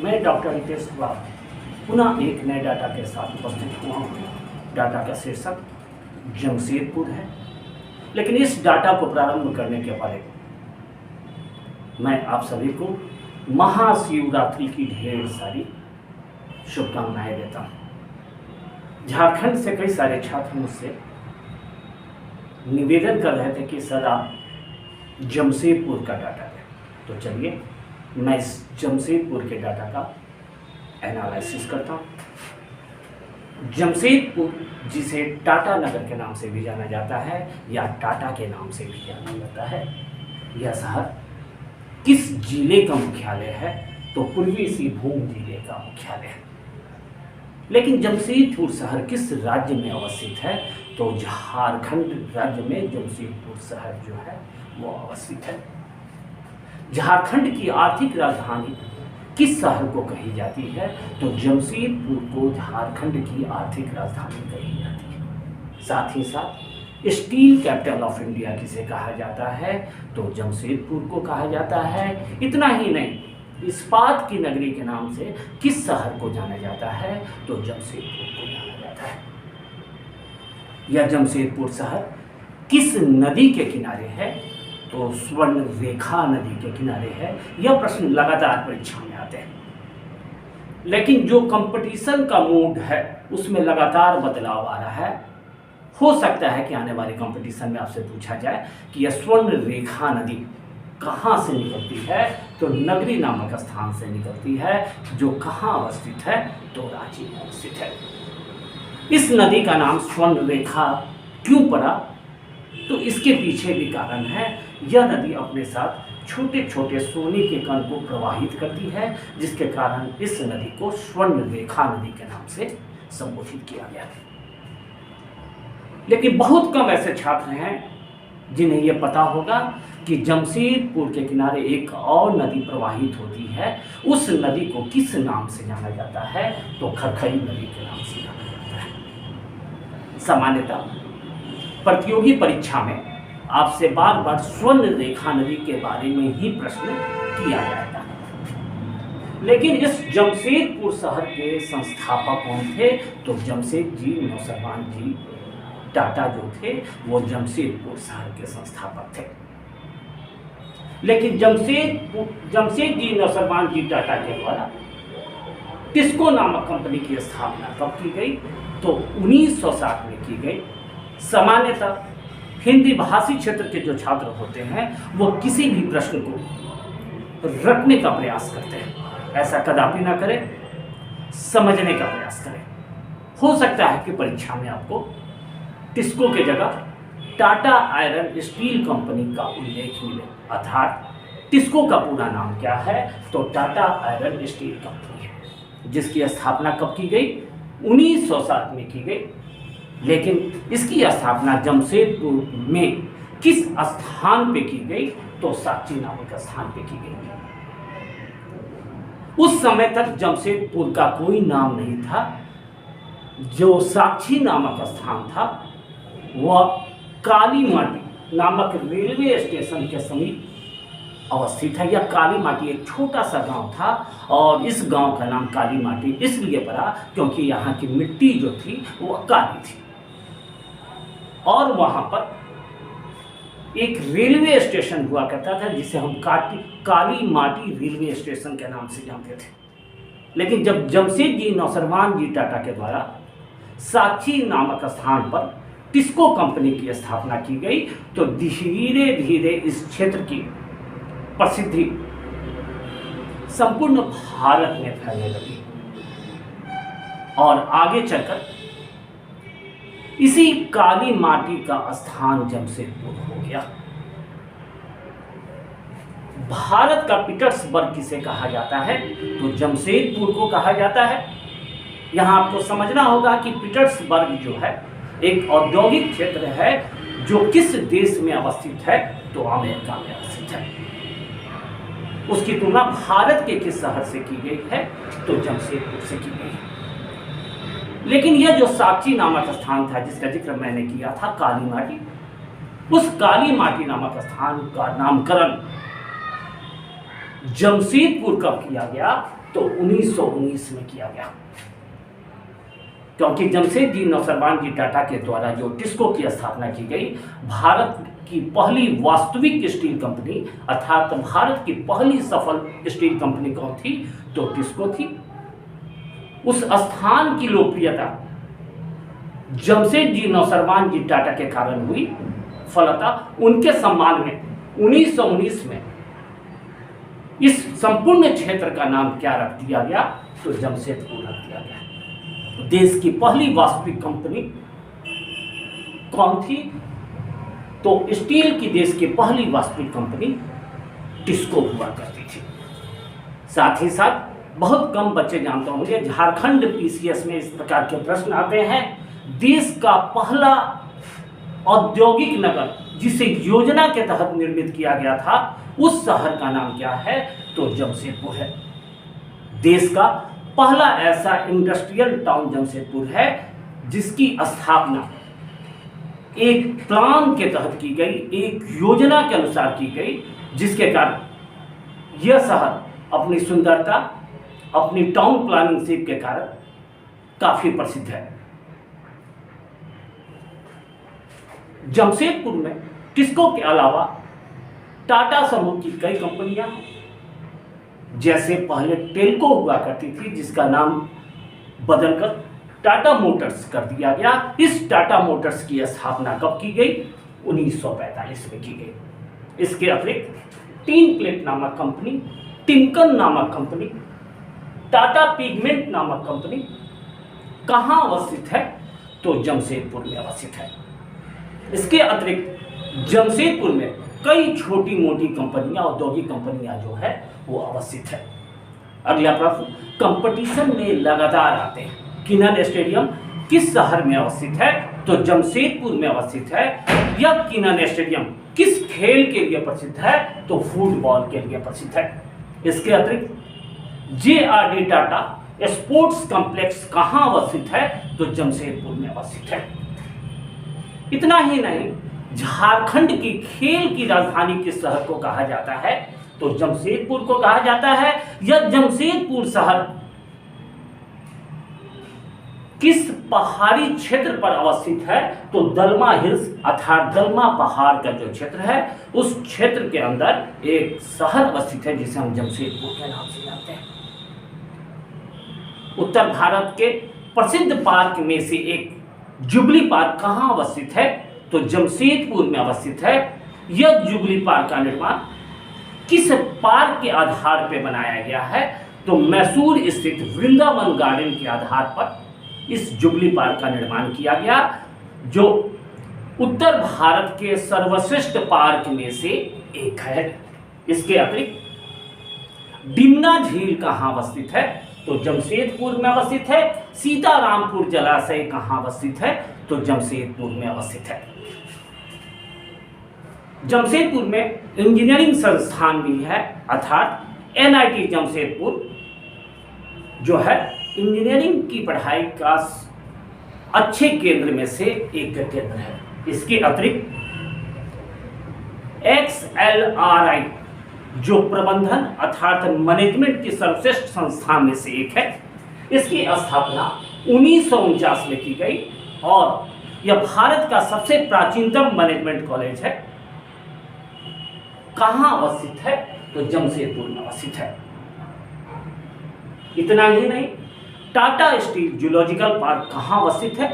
मैं डॉक्टर रितेश कुमार पुनः एक नए डाटा के साथ उपस्थित हुआ हूँ। डाटा का शीर्षक जमशेदपुर है, लेकिन इस डाटा को प्रारंभ करने के पहले मैं आप सभी को महाशिवरात्रि की ढेर सारी शुभकामनाएं देता हूँ। झारखंड से कई सारे छात्र मुझसे निवेदन कर रहे थे कि सर आप जमशेदपुर का डाटा दें, तो चलिए मैं इस जमशेदपुर के डाटा का एनालिसिस करता हूँ। जमशेदपुर, जिसे टाटा नगर के नाम से भी जाना जाता है या टाटा के नाम से भी जाना जाता है, यह शहर किस जिले का मुख्यालय है? तो पूर्वी सिंहभूम जिले का मुख्यालय है। लेकिन जमशेदपुर शहर किस राज्य में अवस्थित है? तो झारखंड राज्य में जमशेदपुर शहर जो है वो अवस्थित है। झारखंड की आर्थिक राजधानी किस शहर को कही जाती है? तो जमशेदपुर को झारखंड की आर्थिक राजधानी कही जाती है। साथ ही साथ स्टील कैपिटल ऑफ इंडिया किसे कहा जाता है? तो जमशेदपुर को कहा जाता है। इतना ही नहीं, इस्पात की नगरी के नाम से किस शहर को जाना जाता है? तो जमशेदपुर को जाना जाता है। यह जमशेदपुर शहर किस नदी के किनारे है? तो स्वर्ण रेखा नदी के किनारे है। यह प्रश्न लगातार परीक्षा में आते हैं, लेकिन जो कंपटीशन का मूड है उसमें लगातार बदलाव आ रहा है। हो सकता है कि आने वाले कंपटीशन में आपसे पूछा जाए कि यह स्वर्ण रेखा नदी कहाँ से निकलती है? तो नगरी नामक स्थान से निकलती है, जो कहाँ अवस्थित है? तो रांची में अवस्थित है। इस नदी का नाम स्वर्ण रेखा क्यों पड़ा? तो इसके पीछे भी कारण है। यह नदी अपने साथ छोटे छोटे सोने के कण को प्रवाहित करती है, जिसके कारण इस नदी को स्वर्ण रेखा नदी के नाम से संबोधित किया गया है। लेकिन बहुत कम ऐसे छात्र हैं जिन्हें यह पता होगा कि जमशेदपुर के किनारे एक और नदी प्रवाहित होती है। उस नदी को किस नाम से जाना जाता है? तो खरखरी नदी के नाम से जाना जाता है। सामान्यतः प्रतियोगी परीक्षा में आपसे बार बार स्वर्ण रेखा नदी के बारे में ही प्रश्न किया जाएगा। लेकिन इस जमशेदपुर शहर के संस्थापक कौन थे? तो जमशेद जी नौसरवान जी टाटा जो थे वो जमशेदपुर शहर के संस्थापक थे। लेकिन जमशेद जी नौसरवान जी टाटा के द्वारा टिस्को नामक कंपनी की स्थापना कब की गई? तो 1960 में की गई। सामान्यतः हिंदी भाषी क्षेत्र के जो छात्र होते हैं वो किसी भी प्रश्न को रटने का प्रयास करते हैं। ऐसा कदापि ना करें, समझने का प्रयास करें। हो सकता है कि परीक्षा में आपको टिस्को के जगह टाटा आयरन स्टील कंपनी का उल्लेख मिले, अर्थात टिस्को का पूरा नाम क्या है? तो टाटा आयरन स्टील कंपनी है, जिसकी स्थापना कब की गई? 1960 में की गई। लेकिन इसकी स्थापना जमशेदपुर में किस स्थान पे की गई? तो साक्षी नामक स्थान पे की गई। उस समय तक जमशेदपुर का कोई नाम नहीं था। जो साक्षी नामक स्थान था वह काली माटी नामक रेलवे स्टेशन के समीप अवस्थित है। यह काली माटी एक छोटा सा गांव था और इस गांव का नाम काली माटी इसलिए पड़ा क्योंकि यहाँ की मिट्टी जो थी वह काली थी। और वहाँ पर एक रेलवे स्टेशन हुआ करता था जिसे हम काली माटी रेलवे स्टेशन के नाम से जानते थे। लेकिन जब जमशेद जी नौसरवान जी टाटा के द्वारा साक्षी नामक स्थान पर टिस्को कंपनी की स्थापना की गई तो धीरे धीरे इस क्षेत्र की प्रसिद्धि संपूर्ण भारत में फैलने लगी और आगे चलकर इसी काली माटी का स्थान जमशेदपुर हो गया। भारत का पीटर्सबर्ग किसे कहा जाता है? तो जमशेदपुर को कहा जाता है। यहां आपको समझना होगा कि पीटर्सबर्ग जो है एक औद्योगिक क्षेत्र है जो किस देश में अवस्थित है? तो अमेरिका में अवस्थित है। उसकी तुलना भारत के किस शहर से की गई है? तो जमशेदपुर से की गई है। लेकिन यह जो साक्षी नामक स्थान था जिसका जिक्र मैंने किया था, काली माटी, उस काली माटी नामक स्थान का नामकरण जमशेदपुर कब किया गया? तो 1919 में किया गया, क्योंकि जमशेदजी नौसरवान जी टाटा के द्वारा जो टिस्को की स्थापना की गई, भारत की पहली वास्तविक स्टील कंपनी अर्थात भारत की पहली सफल स्टील कंपनी कौन थी? तो टिस्को थी। उस स्थान की लोकप्रियता जमशेदजी नौसरवान जी टाटा के कारण हुई। फलतः उनके सम्मान में 1919 में इस संपूर्ण क्षेत्र का नाम क्या रख दिया गया? तो जमशेदपुर रख दिया गया। देश की पहली वास्तविक कंपनी कौन थी? तो स्टील की देश की पहली वास्तविक कंपनी टिस्को हुआ करती थी। साथ ही साथ बहुत कम बच्चे जानते होंगे, झारखंड पीसीएस में इस प्रकार के प्रश्न आते हैं, देश का पहला औद्योगिक नगर जिसे योजना के तहत निर्मित किया गया था, उस शहर का नाम क्या है? तो जमशेदपुर है। देश का पहला ऐसा इंडस्ट्रियल टाउन जमशेदपुर है जिसकी स्थापना एक प्लान के तहत की गई, एक योजना के अनुसार की गई, जिसके कारण यह शहर अपनी सुंदरता, अपनी टाउन प्लानिंग के कारण काफी प्रसिद्ध है। जमशेदपुर में टिस्को के अलावा टाटा समूह की कई कंपनियां हैं, जैसे पहले टेल्को हुआ करती थी जिसका नाम बदलकर टाटा मोटर्स कर दिया गया। इस टाटा मोटर्स की स्थापना कब की गई? 1945 में की गई। इसके अतिरिक्त टीन प्लेट नामक कंपनी, टिमकन नामक कंपनी, टाटा पिगमेंट नामक कंपनी कहाँ अवस्थित है? तो जमशेदपुर में अवस्थित है। इसके अतिरिक्त जमशेदपुर में कई छोटी मोटी कंपनियां, औद्योगिक कंपनियां जो है वो अवस्थित है। अगला प्रश्न कंपटीशन में लगातार आते हैं। किनन स्टेडियम किस शहर में अवस्थित है? तो जमशेदपुर में अवस्थित है। यह किनन स्टेडियम किस खेल के लिए प्रसिद्ध है? तो फुटबॉल के लिए प्रसिद्ध है। इसके अतिरिक्त जे.आर.डी. टाटा स्पोर्ट्स कॉम्प्लेक्स कहाँ अवस्थित है? तो जमशेदपुर में अवस्थित है। इतना ही नहीं, झारखंड की खेल की राजधानी किस शहर को कहा जाता है? तो जमशेदपुर को कहा जाता है। यह जमशेदपुर शहर किस पहाड़ी क्षेत्र पर अवस्थित है? तो दलमा हिल्स अर्थात दलमा पहाड़ का जो क्षेत्र है, उस क्षेत्र के अंदर एक शहर अवस्थित है जिसे हम जमशेदपुर के नाम से जानते हैं। उत्तर भारत के प्रसिद्ध पार्क में से एक जुबली पार्क कहाँ अवस्थित है? तो जमशेदपुर में अवस्थित है। यह जुबली पार्क का निर्माण किस पार्क के आधार पर बनाया गया है? तो मैसूर स्थित वृंदावन गार्डन के आधार पर इस जुबली पार्क का निर्माण किया गया, जो उत्तर भारत के सर्वश्रेष्ठ पार्क में से एक है। इसके अतिरिक्त डिमना झील कहाँ अवस्थित है? तो जमशेदपुर में अवस्थित है। सीतारामपुर जलाशय कहाँ अवस्थित है? तो जमशेदपुर में अवस्थित है। जमशेदपुर में इंजीनियरिंग संस्थान भी है, अर्थात एनआईटी जमशेदपुर जो है इंजीनियरिंग की पढ़ाई का अच्छे केंद्र में से एक केंद्र है। इसके अतिरिक्त XLRI जो प्रबंधन अर्थात मैनेजमेंट की सर्वश्रेष्ठ संस्था में से एक है। इसकी स्थापना 1949 में की गई और यह भारत का सबसे प्राचीनतम मैनेजमेंट कॉलेज है। कहाँ अवस्थित है? तो जमशेदपुर में अवस्थित है। इतना ही नहीं, टाटा स्टील जूलॉजिकल पार्क कहाँ अवस्थित है?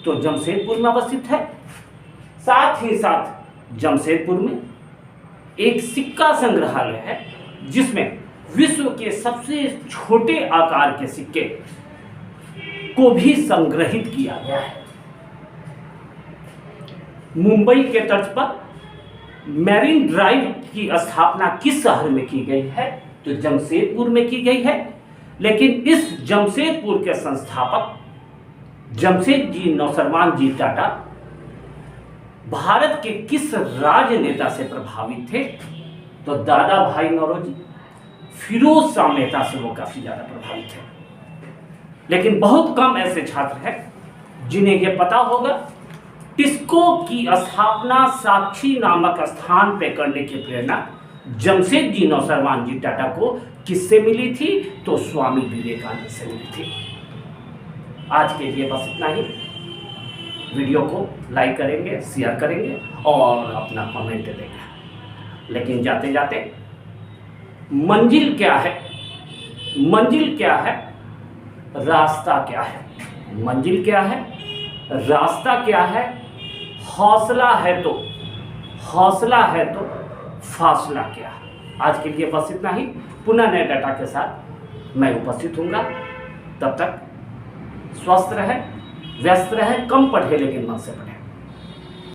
तो जमशेदपुर में अवस्थित है। साथ ही साथ जमशेदपुर में एक सिक्का संग्रहालय है जिसमें विश्व के सबसे छोटे आकार के सिक्के को भी संग्रहित किया गया है। मुंबई के तट पर मैरीन ड्राइव की स्थापना किस शहर में की गई है? तो जमशेदपुर में की गई है। लेकिन इस जमशेदपुर के संस्थापक जमशेदजी नौसरवान जी टाटा भारत के किस राजनेता से प्रभावित थे? तो दादा भाई नौरोजी, फिरोज शाह मेहता से वो काफी ज्यादा प्रभावित थे। लेकिन बहुत कम ऐसे छात्र हैं जिन्हें यह पता होगा टिस्को की स्थापना साक्षी नामक स्थान पर करने की प्रेरणा जमशेद जी नौसरवान जी टाटा को किससे मिली थी? तो स्वामी विवेकानंद से मिली थी। आज के लिए बस इतना ही। वीडियो को लाइक करेंगे, शेयर करेंगे और अपना कमेंट देंगे। लेकिन जाते जाते मंजिल क्या है? मंजिल क्या है? रास्ता क्या है? मंजिल क्या है? रास्ता क्या है? हौसला है तो फासला क्या है? आज के लिए बस इतना ही। पुनः नए डाटा के साथ मैं उपस्थित हूँगा। तब तक स्वस्थ रहे, व्यस्त रहे, कम पढ़े लेकिन मन से पढ़े।